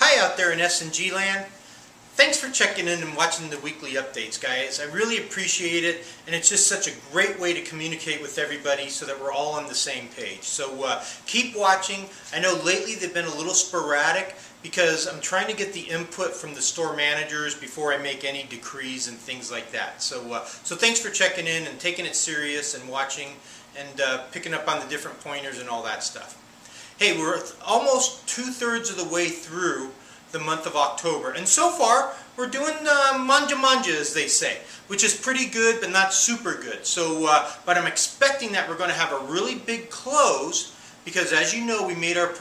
Hi out there in S&G land. Thanks for checking in and watching the weekly updates, guys. I really appreciate it, and it's just such a great way to communicate with everybody so that we're all on the same page. So keep watching. I know lately they've been a little sporadic because I'm trying to get the input from the store managers before I make any decrees and things like that. So thanks for checking in and taking it serious and watching and picking up on the different pointers and all that stuff. Hey, we're almost 2/3 of the way through the month of October, and so far we're doing manja as they say, which is pretty good but not super good. So but I'm expecting that we're going to have a really big close because, as you know, we made our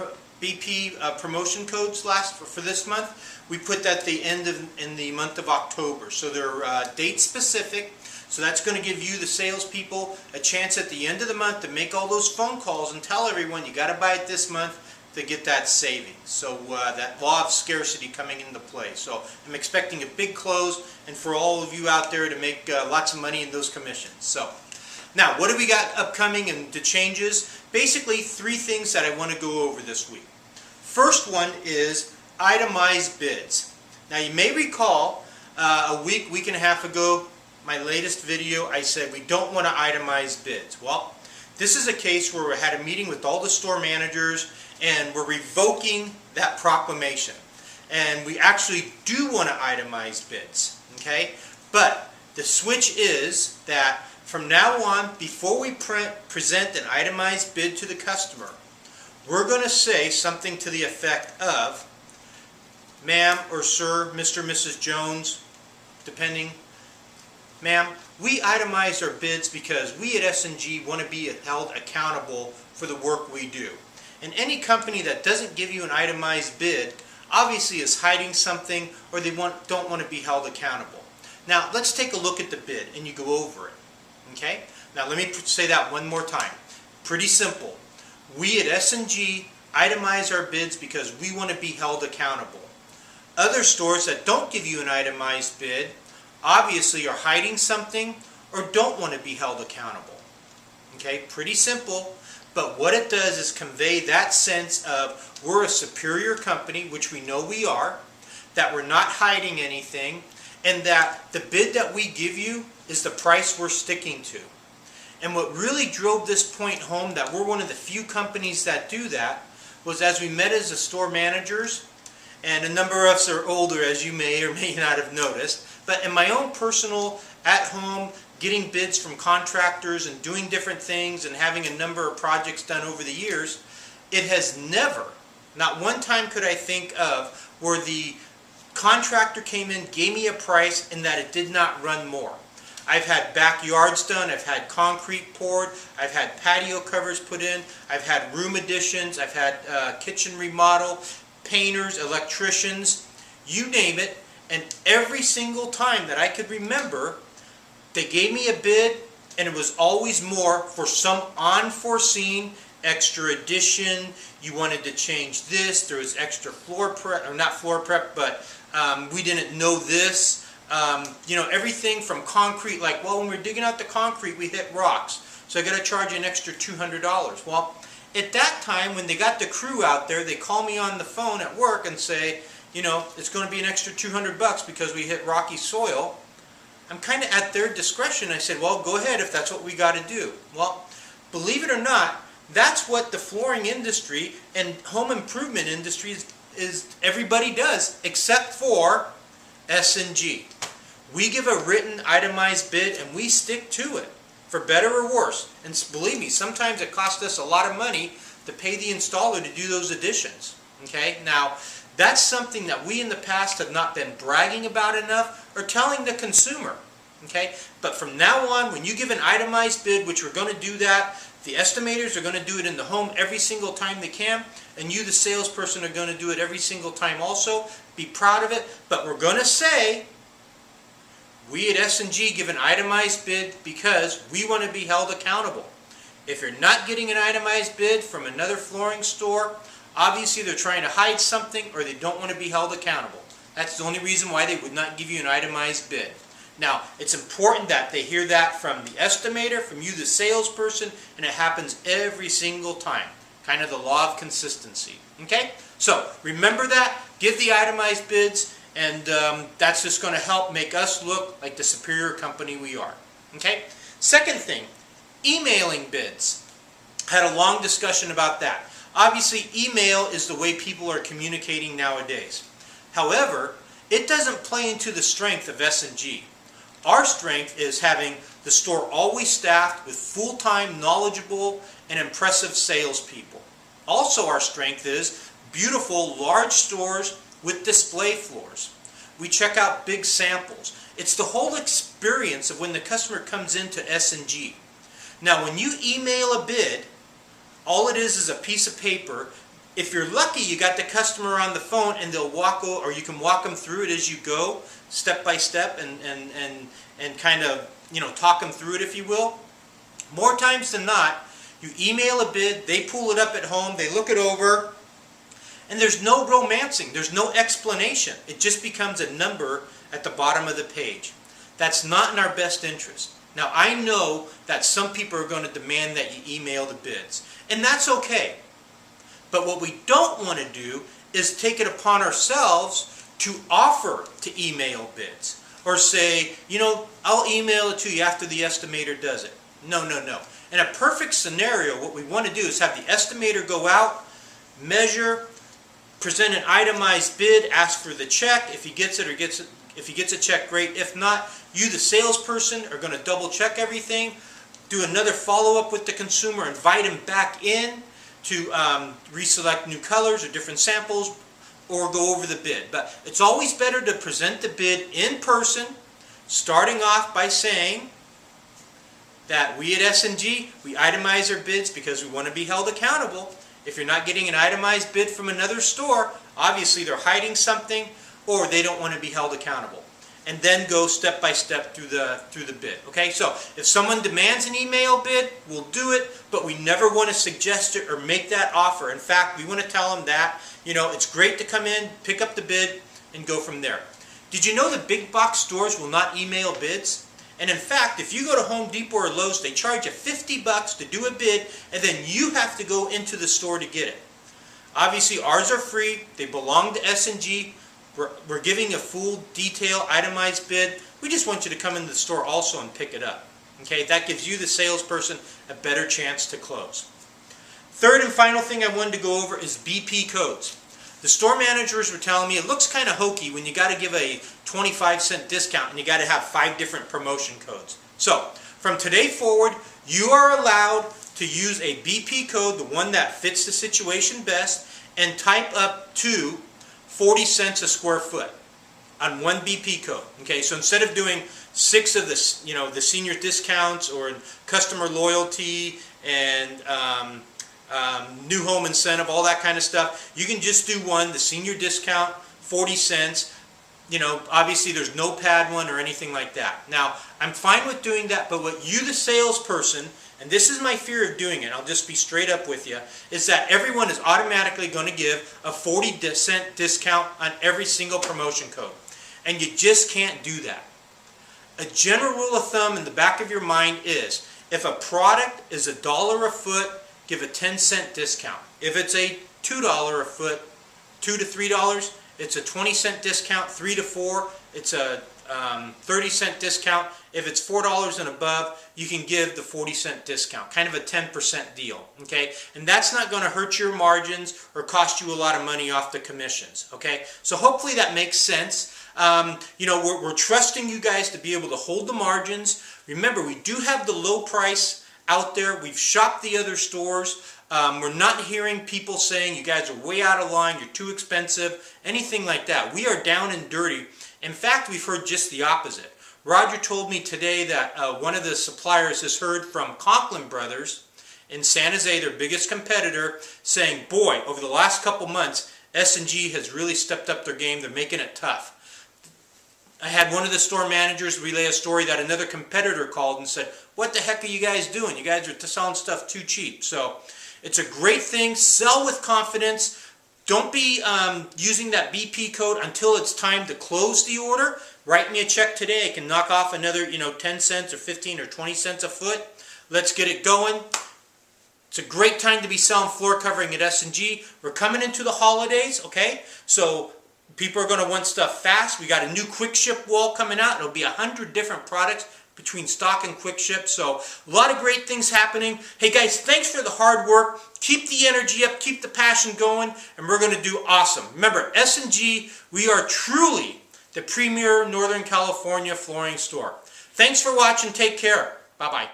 BP promotion codes for this month. We put that at the end in the month of October, so they're date specific. So that's going to give you, the salespeople, a chance at the end of the month to make all those phone calls and tell everyone you got to buy it this month to get that savings. So that law of scarcity coming into play. So I'm expecting a big close, and for all of you out there to make lots of money in those commissions. So now, what do we got upcoming and the changes? Basically, 3 things that I want to go over this week. First one is itemized bids. Now, you may recall a week and a half ago, my latest video, I said we don't want to itemize bids. Well, this is a case where we had a meeting with all the store managers and we're revoking that proclamation. And we actually do want to itemize bids, okay? But the switch is that from now on, before we present an itemized bid to the customer, we're going to say something to the effect of, "Ma'am or sir, Mr. and Mrs. Jones," depending, "Ma'am, we itemize our bids because we at S&G want to be held accountable for the work we do. And any company that doesn't give you an itemized bid obviously is hiding something, or they don't want to be held accountable." Now, let's take a look at the bid and you go over it. Okay? Now, let me say that one more time. Pretty simple. We at S&G itemize our bids because we want to be held accountable. Other stores that don't give you an itemized bid obviously are hiding something or don't want to be held accountable. Okay, pretty simple, but what it does is convey that sense of we're a superior company, which we know we are, that we're not hiding anything, and that the bid that we give you is the price we're sticking to. And what really drove this point home, that we're one of the few companies that do that, was as we met as the store managers, and a number of us are older, as you may or may not have noticed, but in my own personal, at home, getting bids from contractors and doing different things and having a number of projects done over the years, it has never, not one time could I think of, where the contractor came in, gave me a price, and that it did not run more. I've had backyards done, I've had concrete poured, I've had patio covers put in, I've had room additions, I've had kitchen remodel, painters, electricians, you name it, and every single time that I could remember, they gave me a bid and it was always more for some unforeseen extra addition. You wanted to change this, there was extra floor prep, or not floor prep, but we didn't know this. You know, everything from concrete, like, well, when we're digging out the concrete, we hit rocks, so I got to charge you an extra $200. Well, at that time, when they got the crew out there, they call me on the phone at work and say, you know, it's going to be an extra $200 because we hit rocky soil. I'm kind of at their discretion. I said, well, go ahead if that's what we got to do. Well, believe it or not, that's what the flooring industry and home improvement industry is everybody does, except for S&G. We give a written itemized bid and we stick to it, for better or worse. And believe me, sometimes it costs us a lot of money to pay the installer to do those additions. Okay, now that's something that we in the past have not been bragging about enough or telling the consumer. Okay, but from now on, when you give an itemized bid, which we're going to do that, the estimators are going to do it in the home every single time they can, and you, the salesperson, are going to do it every single time also. Be proud of it, but we're going to say, we at S&G give an itemized bid because we want to be held accountable. If you're not getting an itemized bid from another flooring store, obviously they're trying to hide something or they don't want to be held accountable. That's the only reason why they would not give you an itemized bid. Now, it's important that they hear that from the estimator, from you, the salesperson, and it happens every single time. Kind of the law of consistency. Okay? So remember that. Give the itemized bids, and that's just going to help make us look like the superior company we are. Okay? Second thing, emailing bids. Had a long discussion about that. Obviously, email is the way people are communicating nowadays. However, it doesn't play into the strength of S&G. Our strength is having the store always staffed with full-time, knowledgeable, and impressive salespeople. Also, our strength is beautiful, large stores with display floors. We check out big samples. It's the whole experience of when the customer comes into S&G. Now, when you email a bid, all it is a piece of paper. If you're lucky, you got the customer on the phone, and they'll walk over, or you can walk them through it as you go, step by step, and kind of, talk them through it, if you will. More times than not, you email a bid, they pull it up at home, they look it over, and there's no romancing, there's no explanation. It just becomes a number at the bottom of the page. That's not in our best interest. Now, I know that some people are going to demand that you email the bids, and that's okay. But what we don't want to do is take it upon ourselves to offer to email bids. Or say, I'll email it to you after the estimator does it. No, no, no. In a perfect scenario, what we want to do is have the estimator go out, measure, present an itemized bid, ask for the check. If he gets it if he gets a check, great. If not, you, the salesperson, are going to double check everything, do another follow-up with the consumer, invite him back in to reselect new colors or different samples, or go over the bid. But it's always better to present the bid in person, starting off by saying that we at S&G, we itemize our bids because we want to be held accountable. If you're not getting an itemized bid from another store, obviously they're hiding something, or they don't want to be held accountable. And then go step by step through the bid. Okay, so if someone demands an email bid, we'll do it, but we never want to suggest it or make that offer. In fact, we want to tell them that, it's great to come in, pick up the bid, and go from there. Did you know the big box stores will not email bids? And in fact, if you go to Home Depot or Lowe's, they charge you $50 to do a bid, and then you have to go into the store to get it. Obviously, ours are free. They belong to S&G. We're giving a full, detailed, itemized bid. We just want you to come into the store also and pick it up. Okay, that gives you, the salesperson, a better chance to close. Third and final thing I wanted to go over is BP codes. The store managers were telling me it looks kind of hokey when you got to give a 25-cent discount and you got to have 5 different promotion codes. So, from today forward, you are allowed to use a BP code, the one that fits the situation best, and type up to 40 cents a square foot on one BP code. Okay, so instead of doing 6 of the, the senior discounts or customer loyalty and new home incentive, all that kind of stuff, you can just do one, the senior discount, 40 cents. Obviously there's no pad one or anything like that. Now, I'm fine with doing that, but what you, the salesperson, and this is my fear of doing it, I'll just be straight up with you, is that everyone is automatically going to give a 40-cent discount on every single promotion code. And you just can't do that. A general rule of thumb in the back of your mind is, if a product is $1 a foot, give a 10-cent discount. If it's a $2 a foot, $2 to $3, it's a 20-cent discount. 3 to 4, it's a 30-cent discount. If it's $4 and above, you can give the 40-cent discount, kind of a 10% deal, okay? And that's not going to hurt your margins or cost you a lot of money off the commissions, okay? So hopefully that makes sense. We're trusting you guys to be able to hold the margins. Remember, we do have the low price out there. We've shopped the other stores. We're not hearing people saying you guys are way out of line, you're too expensive, anything like that. We are down and dirty. In fact, we've heard just the opposite. Roger told me today that one of the suppliers has heard from Conklin Brothers in San Jose, their biggest competitor, saying, boy, over the last couple months, S&G has really stepped up their game. They're making it tough. I had one of the store managers relay a story that another competitor called and said, what the heck are you guys doing? You guys are selling stuff too cheap. So it's a great thing. Sell with confidence. Don't be using that BP code until it's time to close the order. Write me a check today. I can knock off another 10 cents or 15 or 20 cents a foot. Let's get it going. It's a great time to be selling floor covering at S&G. We're coming into the holidays, okay? So people are going to want stuff fast. We got a new quick ship wall coming out. It'll be 100 different products between stock and quick ship. So a lot of great things happening. Hey guys, thanks for the hard work. Keep the energy up, keep the passion going, and we're going to do awesome. Remember, S&G, we are truly the premier Northern California flooring store. Thanks for watching. Take care. Bye-bye.